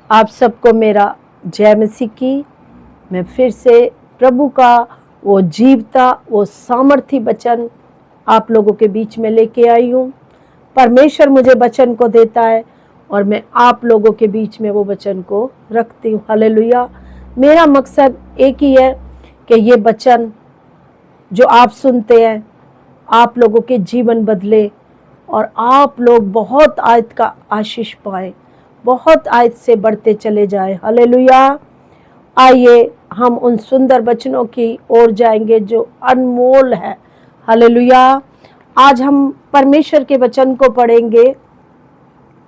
आप सबको मेरा जय मसीह की। मैं फिर से प्रभु का वो जीवता वो सामर्थी वचन आप लोगों के बीच में लेके आई हूँ। परमेश्वर मुझे वचन को देता है और मैं आप लोगों के बीच में वो वचन को रखती हूँ। हालेलुया। मेरा मकसद एक ही है कि ये वचन जो आप सुनते हैं आप लोगों के जीवन बदले और आप लोग बहुत आयत का आशीष पाए, बहुत आयत से बढ़ते चले जाए। हालेलुया। आइए हम उन सुंदर वचनों की ओर जाएंगे जो अनमोल है। हालेलुया। आज हम परमेश्वर के वचन को पढ़ेंगे।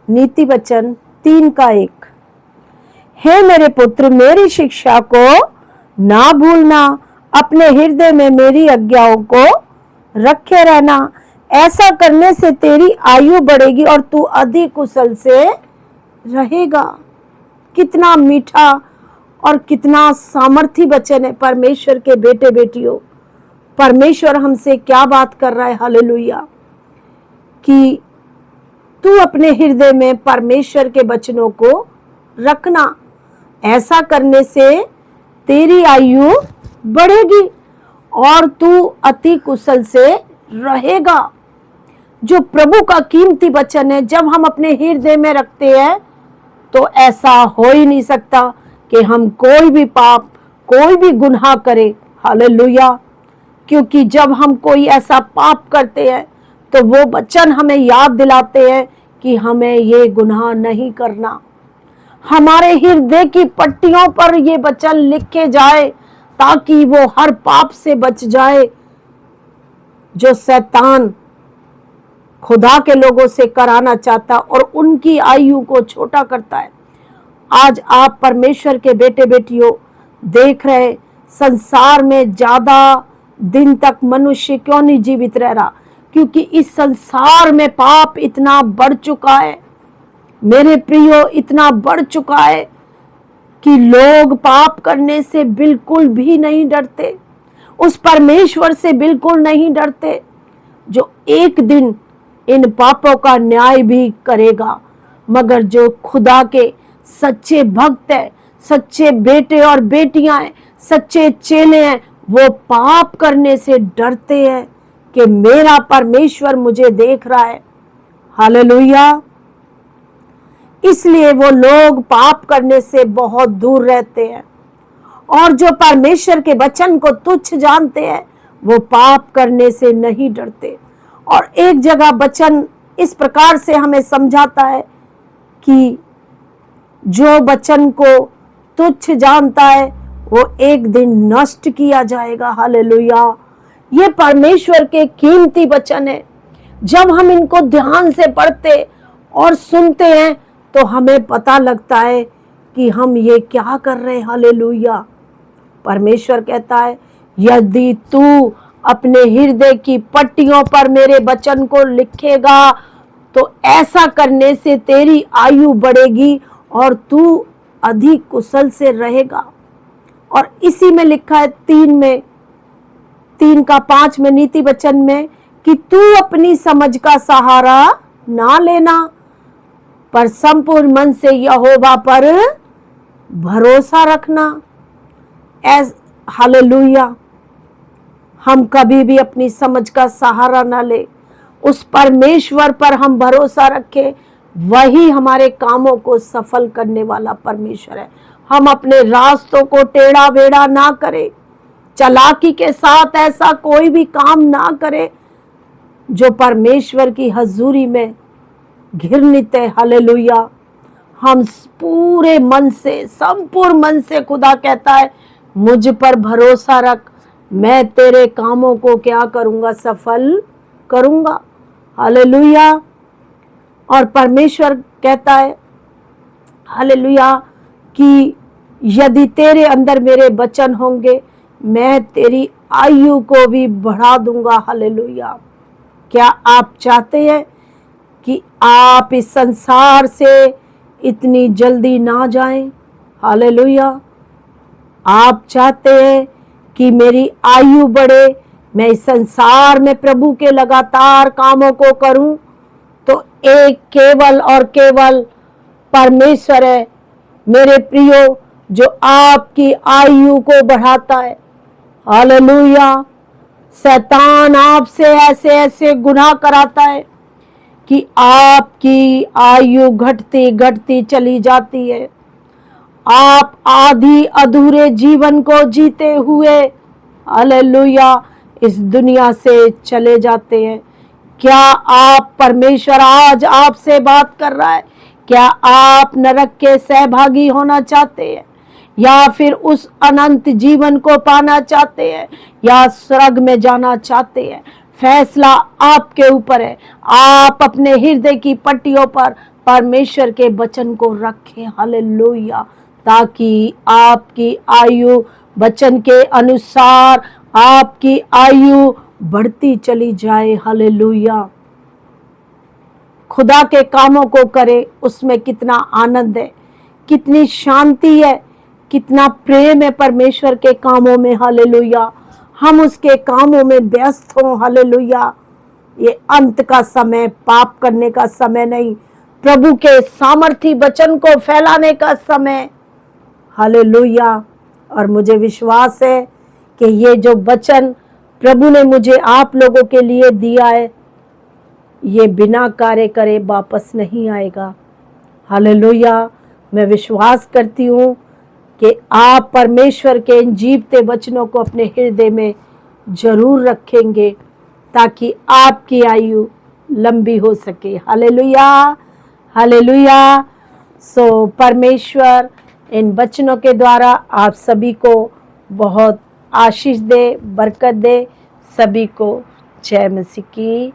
नीति वचन 3:1। हे मेरे पुत्र, मेरी शिक्षा को ना भूलना, अपने हृदय में मेरी आज्ञाओं को रखे रहना। ऐसा करने से तेरी आयु बढ़ेगी और तू अधिक कुशल से रहेगा। कितना मीठा और कितना सामर्थी वचन है परमेश्वर के बेटे बेटियों। परमेश्वर हमसे क्या बात कर रहा है। हालेलुया। कि तू अपने हृदय में परमेश्वर के वचनों को रखना। ऐसा करने से तेरी आयु बढ़ेगी और तू अति कुशल से रहेगा। जो प्रभु का कीमती वचन है, जब हम अपने हृदय में रखते हैं तो ऐसा हो ही नहीं सकता कि हम कोई भी पाप, कोई भी गुनाह करें। हालेलुया। क्योंकि जब हम कोई ऐसा पाप करते हैं तो वो वचन हमें याद दिलाते हैं कि हमें ये गुनाह नहीं करना। हमारे हृदय की पट्टियों पर ये वचन लिखे जाए ताकि वो हर पाप से बच जाए जो शैतान खुदा के लोगों से कराना चाहता और उनकी आयु को छोटा करता है। आज आप परमेश्वर के बेटे बेटियों देख रहे, संसार में ज्यादा दिन तक मनुष्य क्यों नहीं जीवित रह रहा? क्योंकि इस संसार में पाप इतना बढ़ चुका है मेरे प्रियो, इतना बढ़ चुका है कि लोग पाप करने से बिल्कुल भी नहीं डरते, उस परमेश्वर से बिल्कुल नहीं डरते जो एक दिन इन पापों का न्याय भी करेगा। मगर जो खुदा के सच्चे भक्त हैं, सच्चे बेटे और बेटियां हैं, सच्चे चेले हैं, वो पाप करने से डरते हैं कि मेरा परमेश्वर मुझे देख रहा है। हालेलुया। इसलिए वो लोग पाप करने से बहुत दूर रहते हैं और जो परमेश्वर के वचन को तुच्छ जानते हैं वो पाप करने से नहीं डरते। और एक जगह वचन इस प्रकार से हमें समझाता है कि जो वचन को तुच्छ जानता है वो एक दिन नष्ट किया जाएगा। हालेलुया। ये परमेश्वर के कीमती वचन है। जब हम इनको ध्यान से पढ़ते और सुनते हैं तो हमें पता लगता है कि हम ये क्या कर रहे हैं। हालेलुया। परमेश्वर कहता है, यदि तू अपने हृदय की पट्टियों पर मेरे वचन को लिखेगा तो ऐसा करने से तेरी आयु बढ़ेगी और तू अधिक कुशल से रहेगा। और इसी में लिखा है 3:5 में नीति वचन में कि तू अपनी समझ का सहारा ना लेना पर संपूर्ण मन से यहोवा पर भरोसा रखना। हालेलुया। हम कभी भी अपनी समझ का सहारा ना ले, उस परमेश्वर पर हम भरोसा रखें। वही हमारे कामों को सफल करने वाला परमेश्वर है। हम अपने रास्तों को टेढ़ा बेढ़ा ना करें, चालाकी के साथ ऐसा कोई भी काम ना करें जो परमेश्वर की हजूरी में घृणित है। हालेलुया। हम पूरे मन से, संपूर्ण मन से, खुदा कहता है मुझ पर भरोसा रख, मैं तेरे कामों को क्या करूंगा? सफल करूंगा। हालेलुया। और परमेश्वर कहता है हालेलुया कि यदि तेरे अंदर मेरे वचन होंगे मैं तेरी आयु को भी बढ़ा दूंगा। हालेलुया। क्या आप चाहते हैं कि आप इस संसार से इतनी जल्दी ना जाएं? हालेलुया। आप चाहते हैं कि मेरी आयु बढ़े, मैं इस संसार में प्रभु के लगातार कामों को करूं? तो एक केवल और केवल परमेश्वर है मेरे प्रियो, जो आपकी आयु को बढ़ाता है। हालेलुया। शैतान आपसे ऐसे ऐसे गुनाह कराता है कि आपकी आयु घटती घटती चली जाती है। आप आधी अधूरे जीवन को जीते हुए, हालेलुया, इस दुनिया से चले जाते हैं। क्या आप, परमेश्वर आज आपसे बात कर रहा है, क्या आप नरक के सहभागी होना चाहते हैं, या फिर उस अनंत जीवन को पाना चाहते हैं, या स्वर्ग में जाना चाहते हैं? फैसला आपके ऊपर है। आप अपने हृदय की पट्टियों पर परमेश्वर के वचन को रखें। हालेलुया। ताकि आपकी आयु वचन के अनुसार आपकी आयु बढ़ती चली जाए। हालेलुया। खुदा के कामों को करें, उसमें कितना आनंद है, कितनी शांति है, कितना प्रेम है परमेश्वर के कामों में। हालेलुया। हम उसके कामों में व्यस्त हों। हालेलुया। ये अंत का समय, पाप करने का समय नहीं, प्रभु के सामर्थी वचन को फैलाने का समय। हालेलुया। और मुझे विश्वास है कि ये जो वचन प्रभु ने मुझे आप लोगों के लिए दिया है, ये बिना कार्य करे वापस नहीं आएगा। हालेलुया। मैं विश्वास करती हूँ कि आप परमेश्वर के इन जीवते वचनों को अपने हृदय में जरूर रखेंगे, ताकि आपकी आयु लंबी हो सके। हालेलुया। हालेलुया। सो परमेश्वर इन वचनों के द्वारा आप सभी को बहुत आशीष दे, बरकत दे। सभी को जय मसीह की।